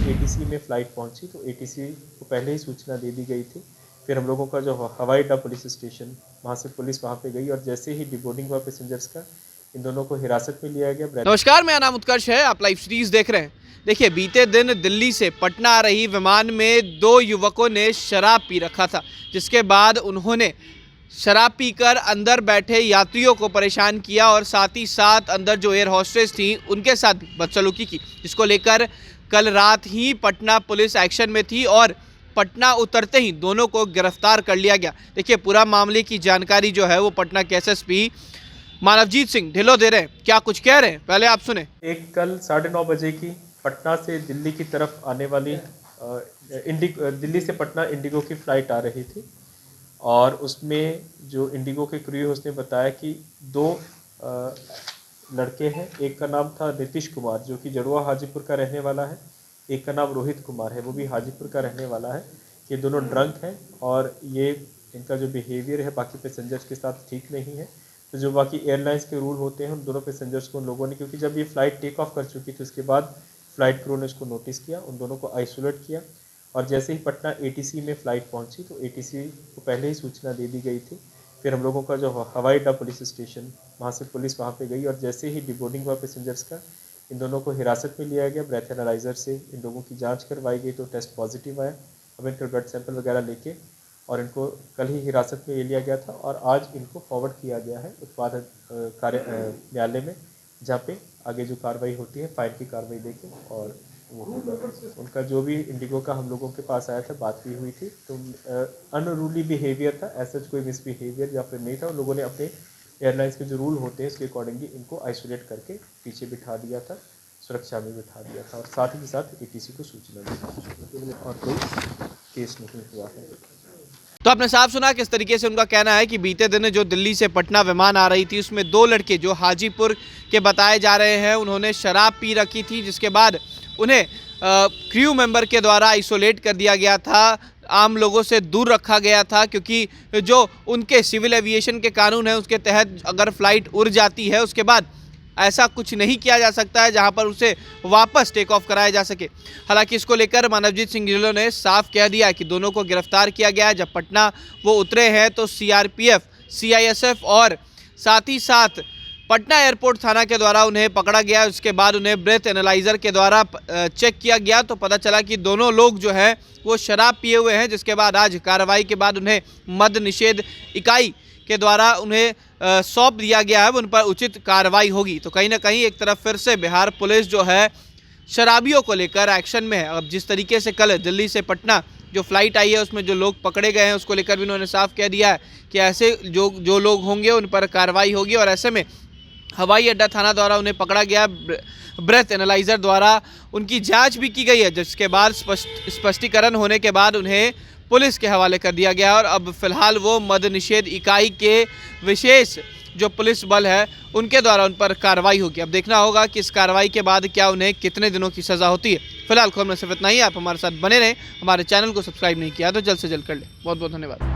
ATC में flight पहुंची तो एटीसी को पहले ही सूचना दे दी गई थी। फिर हम लोगों का जो हवाई अड्डा पुलिस स्टेशन, वहाँ से पुलिस वहाँ पे गई और जैसे ही डिबोर्डिंग हुआ पैसेंजर्स का, इन दोनों को हिरासत में लिया गया। नमस्कार, मेरा नाम उत्कर्ष है। आप लाइव सीरीज देख रहे हैं। देखिए, बीते दिन दिल्ली से पटना आ रही विमान में 2 युवकों ने शराब पी रखा था, जिसके बाद उन्होंने शराब पीकर अंदर बैठे यात्रियों को परेशान किया और साथ ही साथ अंदर जो एयर होस्टेस थी उनके साथ भी बदसलूकी की, जिसको लेकर कल रात ही पटना पुलिस एक्शन में थी और पटना उतरते ही दोनों को गिरफ्तार कर लिया गया। देखिए, पूरा मामले की जानकारी जो है वो पटना के एसएसपी मानवजीत सिंह ढिल्लों दे रहे हैं। क्या कुछ कह रहे हैं, पहले आप सुने। एक कल 9:30 बजे की पटना से दिल्ली की तरफ आने वाली दिल्ली से पटना इंडिगो की फ़्लाइट आ रही थी और उसमें जो इंडिगो के क्रू है उसने बताया कि 2 लड़के हैं। एक का नाम था नीतीश कुमार जो कि जड़ुआ हाजीपुर का रहने वाला है, एक का नाम रोहित कुमार है, वो भी हाजीपुर का रहने वाला है। ये दोनों ड्रंक हैं और ये इनका जो बिहेवियर है बाकी पैसेंजर्स के साथ ठीक नहीं है। तो जो बाकी एयरलाइंस के रूल होते हैं उन दोनों पैसेंजर्स को उन लोगों ने, क्योंकि जब ये फ़्लाइट टेक ऑफ कर चुकी थी उसके बाद फ़्लाइट क्रू ने उसको नोटिस किया, उन दोनों को आइसोलेट किया और जैसे ही पटना एटीसी में फ़्लाइट पहुंची तो एटीसी को पहले ही सूचना दे दी गई थी। फिर हम लोगों का जो हवाई अड्डा पुलिस स्टेशन, वहाँ से पुलिस वहाँ पे गई और जैसे ही डिबोर्डिंग हुआ पैसेंजर्स का, इन दोनों को हिरासत में लिया गया। ब्रेथ एनालाइज़र से इन लोगों की जाँच करवाई गई तो टेस्ट पॉजिटिव आया। अब इनका ब्लड सैंपल वगैरह लेके और इनको कल ही हिरासत में ले लिया गया था और आज इनको फॉरवर्ड किया गया है उत्पाद न्यायालय में, जहाँ पे आगे जो कार्रवाई होती है फाइन की कार्रवाई देके और वो उनका जो भी इंडिगो का हम लोगों के पास आया था, बात भी हुई थी तो अनरूली बिहेवियर था, ऐसा कोई मिसबिहेवियर या फिर नहीं था। उन लोगों ने अपने एयरलाइंस के जो रूल होते हैं उसके अकॉर्डिंगली इनको आइसोलेट करके पीछे बिठा दिया था, सुरक्षा में बिठा दिया था और साथ ही साथ एटीसी को सूचना दी और कोई केस नहीं हुआ है। तो आपने साफ सुना किस तरीके से उनका कहना है कि बीते दिन जो दिल्ली से पटना विमान आ रही थी उसमें 2 लड़के जो हाजीपुर के बताए जा रहे हैं उन्होंने शराब पी रखी थी, जिसके बाद उन्हें क्रू मेंबर के द्वारा आइसोलेट कर दिया गया था, आम लोगों से दूर रखा गया था, क्योंकि जो उनके सिविल एविएशन के कानून है उसके तहत अगर फ्लाइट उड़ जाती है उसके बाद ऐसा कुछ नहीं किया जा सकता है जहां पर उसे वापस टेक ऑफ कराया जा सके। हालांकि इसको लेकर मानवजीत सिंह ढिल्लों ने साफ कह दिया कि दोनों को गिरफ्तार किया गया है। जब पटना वो उतरे हैं तो सीआरपीएफ, सीआईएसएफ और साथ ही साथ पटना एयरपोर्ट थाना के द्वारा उन्हें पकड़ा गया। उसके बाद उन्हें ब्रेथ एनालाइज़र के द्वारा चेक किया गया तो पता चला कि दोनों लोग जो है वो शराब पिए हुए हैं, जिसके बाद आज कार्रवाई के बाद उन्हें मद्य निषेध इकाई के द्वारा उन्हें सौंप दिया गया है, उन पर उचित कार्रवाई होगी। तो कहीं ना कहीं एक तरफ फिर से बिहार पुलिस जो है शराबियों को लेकर एक्शन में है। अब जिस तरीके से कल दिल्ली से पटना जो फ्लाइट आई है उसमें जो लोग पकड़े गए हैं उसको लेकर भी उन्होंने साफ कह दिया है कि ऐसे जो लोग होंगे उन पर कार्रवाई होगी और ऐसे में हवाई अड्डा थाना द्वारा उन्हें पकड़ा गया। ब्रेथ एनालाइज़र द्वारा उनकी जांच भी की गई है, जिसके बाद स्पष्टीकरण होने के बाद उन्हें पुलिस के हवाले कर दिया गया और अब फिलहाल वो मद्य निषेध इकाई के विशेष जो पुलिस बल है उनके द्वारा उन पर कार्रवाई होगी। अब देखना होगा कि इस कार्रवाई के बाद क्या उन्हें कितने दिनों की सज़ा होती है। फिलहाल खबर में सिर्फ इतना ही। आप हमारे साथ बने रहें, हमारे चैनल को सब्सक्राइब नहीं किया तो जल्द से जल्द कर लें। बहुत बहुत धन्यवाद।